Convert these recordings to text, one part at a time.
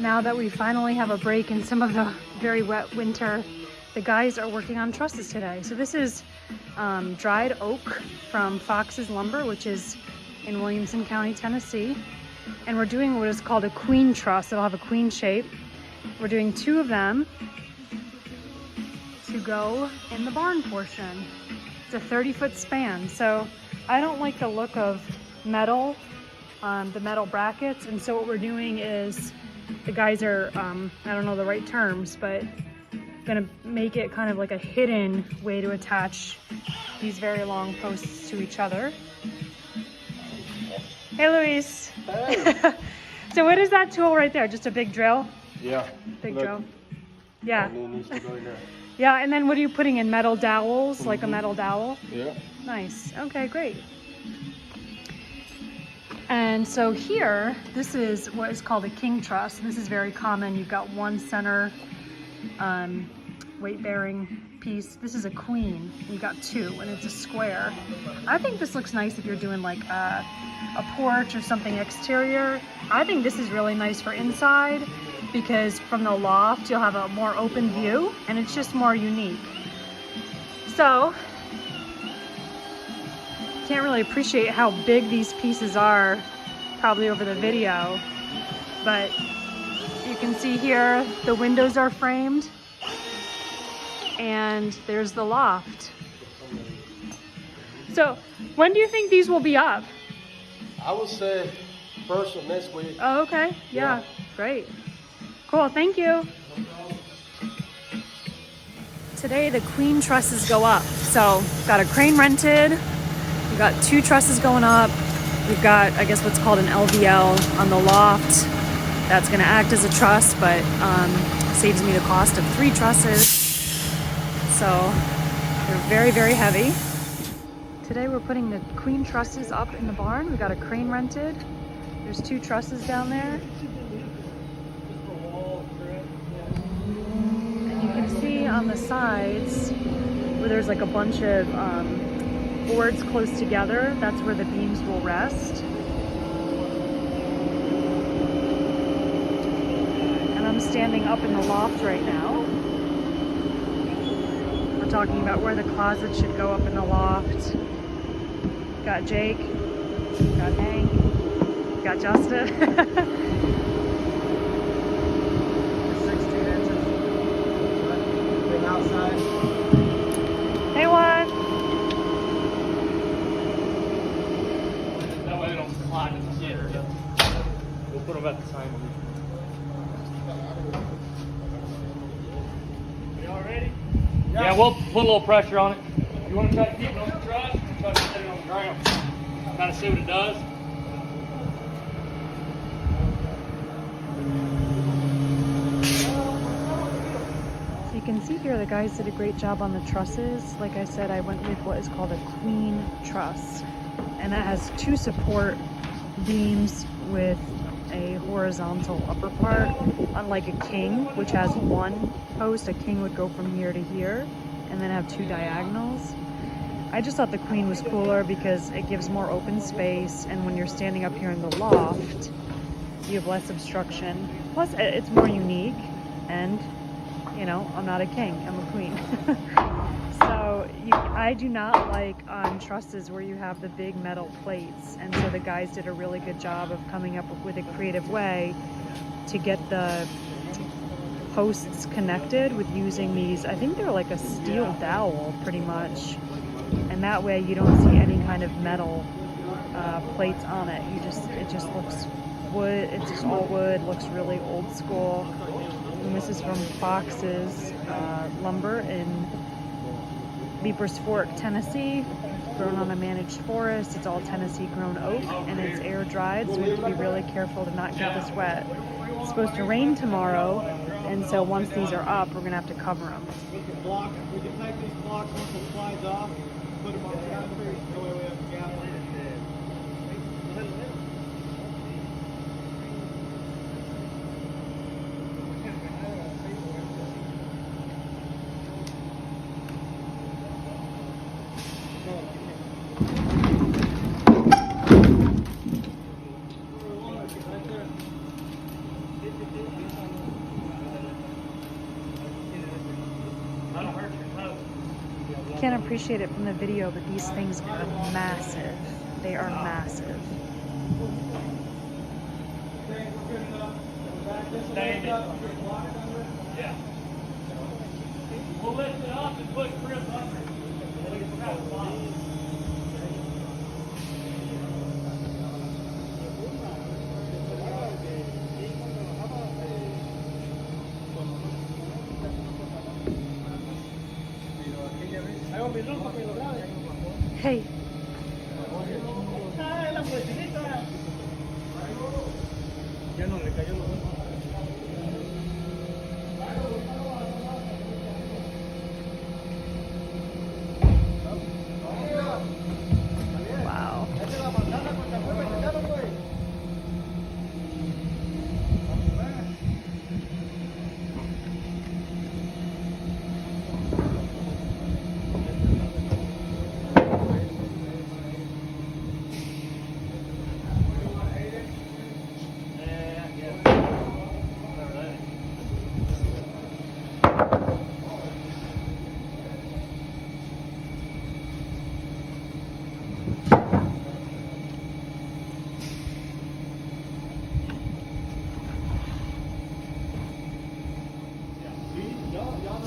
Now that we finally have a break in some of the very wet winter, the guys are working on trusses today. So this is dried oak from Fox's Lumber, which is in Williamson County, Tennessee. And we're doing what is called a queen truss. It'll have a queen shape. We're doing 2 of them to go in the barn portion. It's a 30-foot span. So I don't like the look of metal, the metal brackets. And so what we're doing is the guys are, I don't know the right terms, but gonna make it kind of like a hidden way to attach these very long posts to each other. Hey, Luis. Hey. So what is that tool right there? Just a big drill? Yeah. Big Look. drill. Yeah. And it needs to go in there. Yeah, and then what are you putting in? Metal dowels, like a metal dowel? Yeah. Nice. Okay, great. And so here, this is what is called a king truss. This is very common. You've got one center weight-bearing piece. This is a queen. You've got 2, and it's a square. I think this looks nice if you're doing like a porch or something exterior. I think this is really nice for inside because from the loft, you'll have a more open view, and it's just more unique. So, can't really appreciate how big these pieces are probably over the video, but you can see here the windows are framed and there's the loft. So when do you think these will be up? I would say first of next week. Oh, okay. Yeah. Great. Cool. Thank you. Today the queen trusses go up. So got a crane rented. We've got 2 trusses going up. We've got, I guess, what's called an LVL on the loft. That's going to act as a truss, but saves me the cost of 3 trusses. So they're very, very heavy. Today we're putting the queen trusses up in the barn. We've got a crane rented. There's 2 trusses down there. And you can see on the sides where there's like a bunch of boards close together. That's where the beams will rest. And I'm standing up in the loft right now. We're talking about where the closet should go up in the loft. Got Jake, got Hank, got Justin. 16 inches. Bring outside. Hey, Juan. That way they don't slide in the center. We'll put them at the same. Y'all ready? Yeah, we'll put a little pressure on it. You want to try to keep it on the truss, try to set it on the ground. Kind of see what it does. So you can see here the guys did a great job on the trusses. Like I said, I went with what is called a queen truss. And that has 2 support beams with a horizontal upper part. Unlike a king, which has 1 post, a king would go from here to here and then have 2 diagonals. I just thought the queen was cooler because it gives more open space, and when you're standing up here in the loft, you have less obstruction. Plus, it's more unique, and you know, I'm not a king, I'm a queen. So I do not like on trusses where you have the big metal plates, and so the guys did a really good job of coming up with a creative way to get the posts connected with using these, I think they're like a steel dowel pretty much, and that way you don't see any kind of metal plates on it. It just looks wood, it's just all wood, looks really old school. And this is from Fox's Lumber in Leipers Fork, Tennessee, grown on a managed forest. It's all Tennessee grown oak, and it's air dried, so we have to be really careful to not get this wet. It's supposed to rain tomorrow, and so once these are up, we're gonna have to cover them. We can take these blocks once it slides off, put them on the concrete, so we have a gap. That'll hurt your toe. You can't appreciate it from the video, but these things are massive. They are massive. Stand it. Yeah. We'll lift it up and put grip under it. Hey, Ya no le cayó los dos. wow.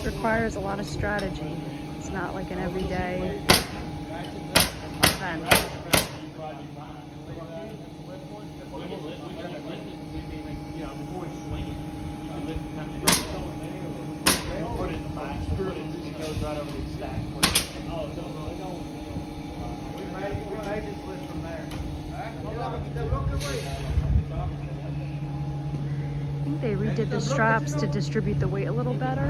Requires a lot of strategy. It's not like an everyday event. I think they redid the straps to distribute the weight a little better.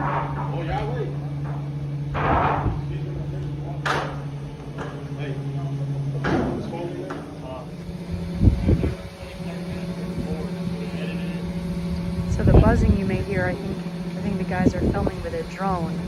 So the buzzing you may hear, I think the guys are filming with a drone.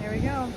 There we go.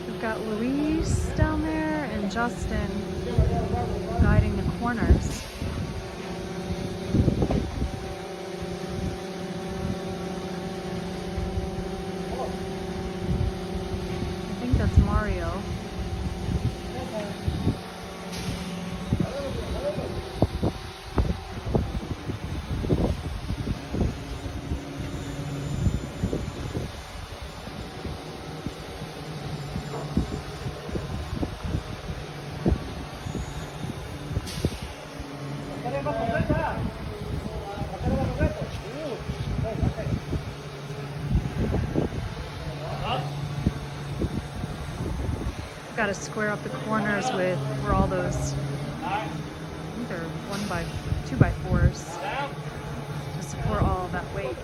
We've got Louise down there and Justin guiding the corners. I think that's Mario. Got to square up the corners with where all those, I think they're 2x4s to support all of that weight.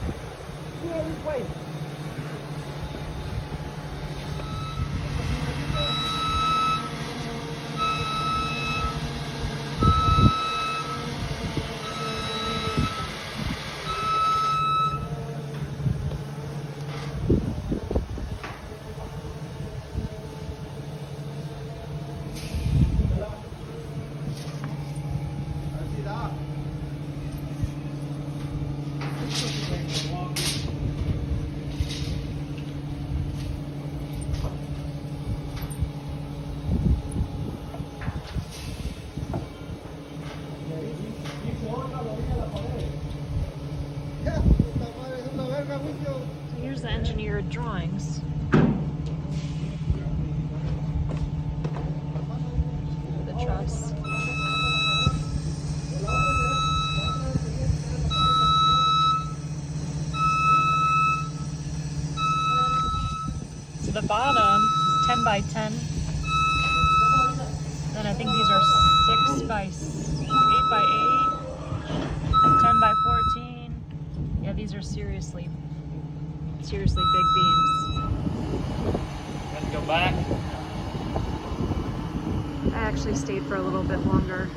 Here's the engineered drawings. The truss. So the bottom is 10 by 10. Then I think these are 6 by 8 by 8, 10 by 14. Yeah, these are seriously big beams. Let's go back. I actually stayed for a little bit longer.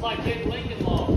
Like big Lincoln logs.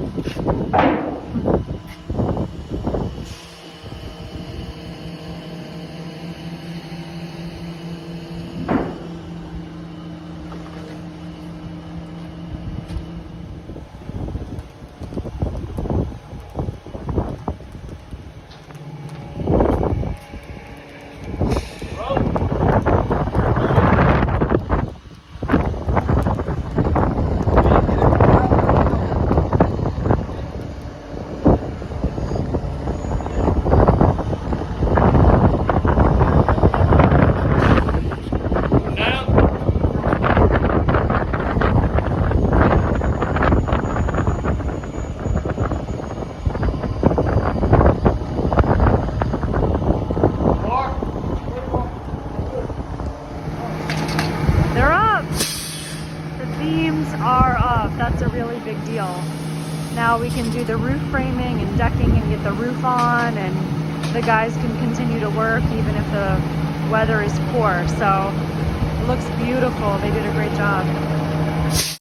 They're up! The beams are up. That's a really big deal. Now we can do the roof framing and decking and get the roof on, and the guys can continue to work even if the weather is poor. So it looks beautiful. They did a great job.